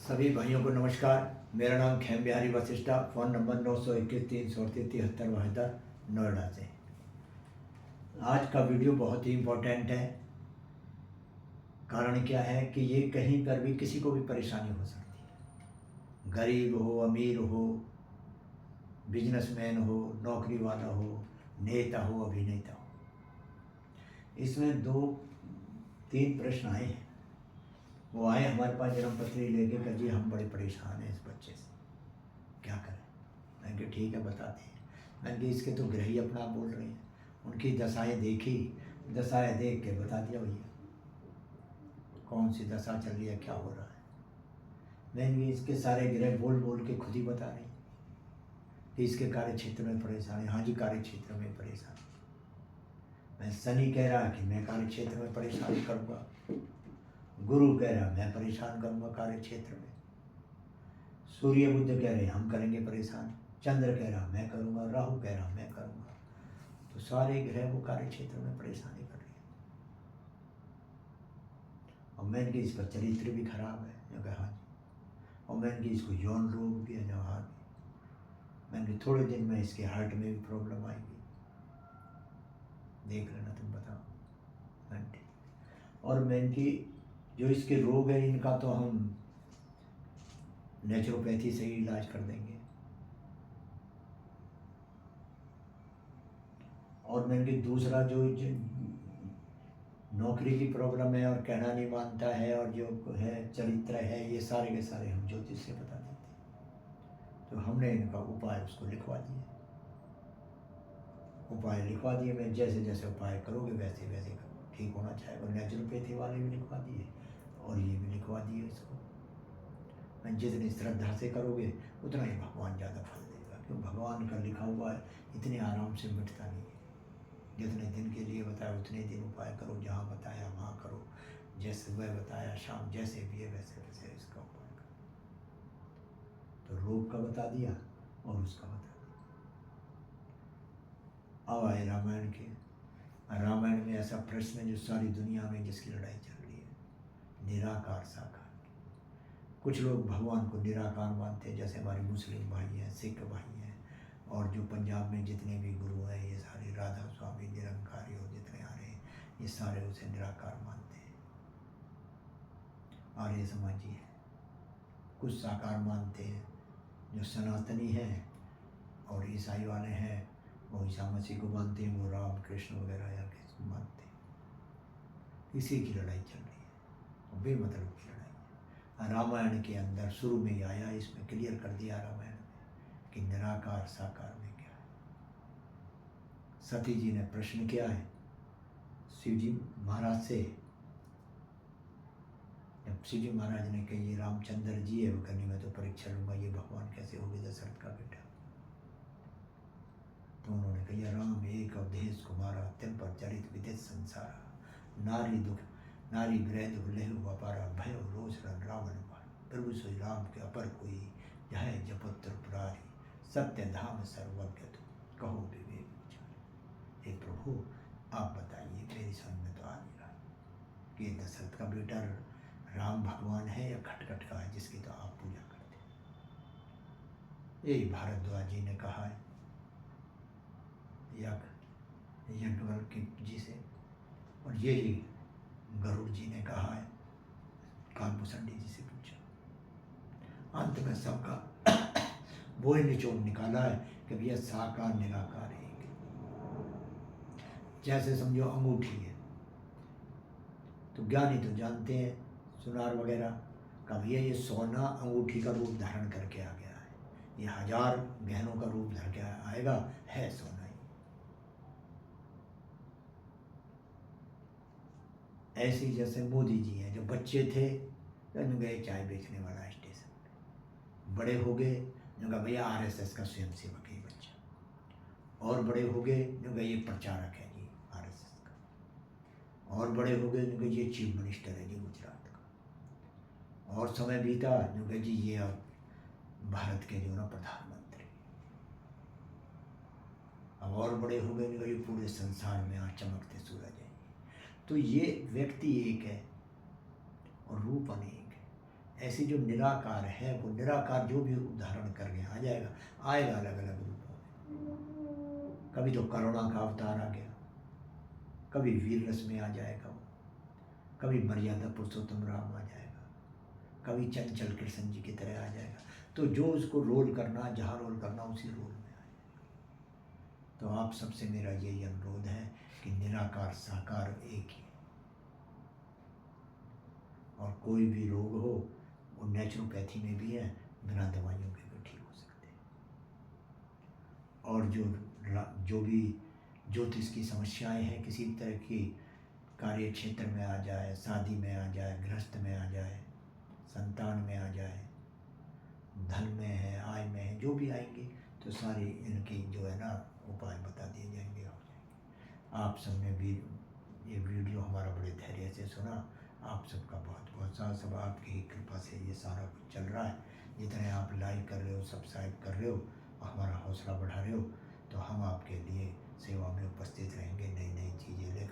सभी भाइयों को नमस्कार। मेरा नाम खेम बिहारी वशिष्ठा, फ़ोन नंबर 921 338 72 नोएडा से। आज का वीडियो बहुत ही इम्पोर्टेंट है। कारण क्या है कि ये कहीं पर भी किसी को भी परेशानी हो सकती है। गरीब हो, अमीर हो, बिजनेसमैन हो, नौकरी वाला हो, नेता हो, अभिनेता हो। इसमें 2-3 प्रश्न आए हैं। वो आए हमारे पास जन्म पत्री लेके कि जी हम बड़े परेशान हैं इस बच्चे से, क्या करें। मैंने कहा ठीक है बताते हैं। मैंने कहा इसके तो ग्रह ही अपना आप बोल रहे हैं, उनकी दशाएं देखी, दशाएं देख के बता दिया भैया कौन सी दशा चल रही है, क्या हो रहा है। मैंने कहा इसके सारे ग्रह बोल बोल के खुद ही बता रहे हैं कि इसके कार्य क्षेत्र में परेशान है। हाँ जी, कार्य क्षेत्र में परेशान। मैं शनि कह रहा कि मैं कार्य क्षेत्र में परेशान करूँगा, गुरु कह रहा मैं परेशान करूँगा कार्य क्षेत्र में, सूर्य बुध कह रहे हम करेंगे परेशान, चंद्र कह रहा मैं करूँगा, राहु कह रहा मैं करूँगा। तो सारे ग्रह वो कार्य क्षेत्र में परेशानी कर रही है। और मैंने कि इसका चरित्र भी खराब है, जो कहा हाँ जी। और मैंने कि इसको यौन रोग भी है, जो हाँ भी। मैंने कि थोड़े दिन में इसके हार्ट में भी प्रॉब्लम आएगी, देख लेना तुम बताओ। मैंने ठीक। और मैंने कि जो इसके रोग है इनका तो हम नेचुरोपैथी से ही इलाज कर देंगे। और मैंने कि दूसरा जो नौकरी की प्रॉब्लम है और कहना नहीं मानता है और जो है चरित्र है, ये सारे के सारे हम ज्योतिष से बता देते हैं। तो हमने इनका उपाय उसको लिखवा दिए, मैं जैसे जैसे उपाय करोगे वैसे वैसे ठीक होना चाहेगा। नेचुरोपैथी वाले भी लिखवा दिए और ये भी लिखवा दिए इसको। मैं जितनी श्रद्धा से करोगे उतना ही भगवान ज़्यादा फल देगा, क्यों भगवान का लिखा हुआ है इतने आराम से मिटता नहीं है। जितने दिन के लिए बताया उतने दिन उपाय करो, जहाँ बताया वहाँ करो, जैसे वह बताया शाम जैसे भी है वैसे वैसे इसका उपाय करो। तो रोग का बता दिया और उसका बता दिया। अब आए रामायण के। रामायण में ऐसा प्रश्न है जो सारी दुनिया में जिसकी लड़ाई चल रही है, निराकार साकार। कुछ लोग भगवान को निराकार मानते हैं, जैसे हमारे मुस्लिम भाई हैं, सिख भाई हैं, और जो पंजाब में जितने भी गुरु हैं ये सारे राधा स्वामी निरंकारी और जितने आ रहे हैं ये सारे उसे निराकार मानते हैं। आर्य समाजी है, कुछ साकार मानते हैं जो सनातनी हैं, और ईसाई वाले हैं वो ईसा मसीह को मानते हैं, वो राम कृष्ण वगैरह या किसको मानते हैं। इसी की लड़ाई चल रही है, बेमतलब की लड़ाई है। रामायण के अंदर शुरू में ही आया, इसमें क्लियर कर दिया रामायण में कि निराकार साकार में क्या है। सती जी ने प्रश्न किया है शिव जी महाराज से, जब शिव जी महाराज ने कही ये रामचंद्र जी है, वो कहनी मैं तो परीक्षा लूंगा ये भगवान कैसे होगी दशरथ का बेटा। तो उन्होंने कहा राम एक अवधेश कुमारा, तिल पर चरित विदित संसारा, नारी दुख नारी ग्रह दुख लेहु अपारा, भय रोष रन रावण पार, प्रभु सोई राम के अपर कोई, जय जपत्र पुरारी, सत्य धाम सर्वज्ञ तु, कहो विवेक विचार। हे प्रभु आप बताइए, मेरी समझ में तो आ नहीं रहा कि ये दशरथ का बेटा राम भगवान है या खटखट का है जिसकी तो आप पूजा करते हैं। यही भारद्वाज जी ने कहा है यज्ञवल्क्य जी से, और यही गरुड़ जी ने कहा है कालभूषण जी से पूछा। अंत में सबका वो निचोड़ निकाला है कि भैया साकार निराकार एक। जैसे समझो अंगूठी है, तो ज्ञानी तो जानते हैं सुनार वगैरह का भैया ये सोना अंगूठी का रूप धारण करके आ गया है, ये 1000 गहनों का रूप धर के आएगा, है सोना ही। ऐसे ही जैसे मोदी जी हैं, जो बच्चे थे तो गए चाय बेचने वाला स्टेशन पे, बड़े हो गए जो कहा भैया आरएसएस का स्वयंसेवक है बच्चा, और बड़े हो गए जो कहा ये प्रचारक है जी आरएसएस का, और बड़े हो गए जो कहा ये चीफ मिनिस्टर है जी गुजरात का, और समय बीता जो कहा जी ये अब भारत के जो ना प्रधानमंत्री। अब और बड़े हो गए जो ये पूरे संसार में आज चमकते सूरज है। तो ये व्यक्ति एक है और रूप अनेक है। ऐसी जो निराकार है, वो निराकार जो भी उदाहरण करके आ जाएगा, आएगा अलग अलग रूपों में। कभी तो करुणा का अवतार आ गया, कभी वीर रस में आ जाएगा वो, कभी मर्यादा पुरुषोत्तम राम आ जाएगा, कभी चंचल कृष्ण जी की तरह आ जाएगा। तो जो उसको रोल करना, जहाँ रोल करना, उसी रोल में आ जाएगा। तो आप सबसे मेरा यही अनुरोध है कि निराकार साकार एक ही, और कोई भी रोग हो वो नेचुरोपैथी में भी है, बिना दवाइयों के भी ठीक हो सकते हैं। और जो भी ज्योतिष की समस्याएं हैं, किसी तरह की कार्य क्षेत्र में आ जाए, शादी में आ जाए, गृहस्थ में आ जाए, संतान में आ जाए, धन में है, आय में है, जो भी आएंगे तो सारी इनकी जो है ना उपाय बता दिए जाएंगे, हो जाएंगे। आप सबने भी ये वीडियो हमारा बड़े धैर्य से सुना, आप सबका बहुत बहुत सारा, सब आपकी ही कृपा से ये सारा कुछ चल रहा है। जितने आप लाइक कर रहे हो, सब्सक्राइब कर रहे हो और हमारा हौसला बढ़ा रहे हो, तो हम आपके लिए सेवा में उपस्थित रहेंगे, नई नई चीज़ें लेकर।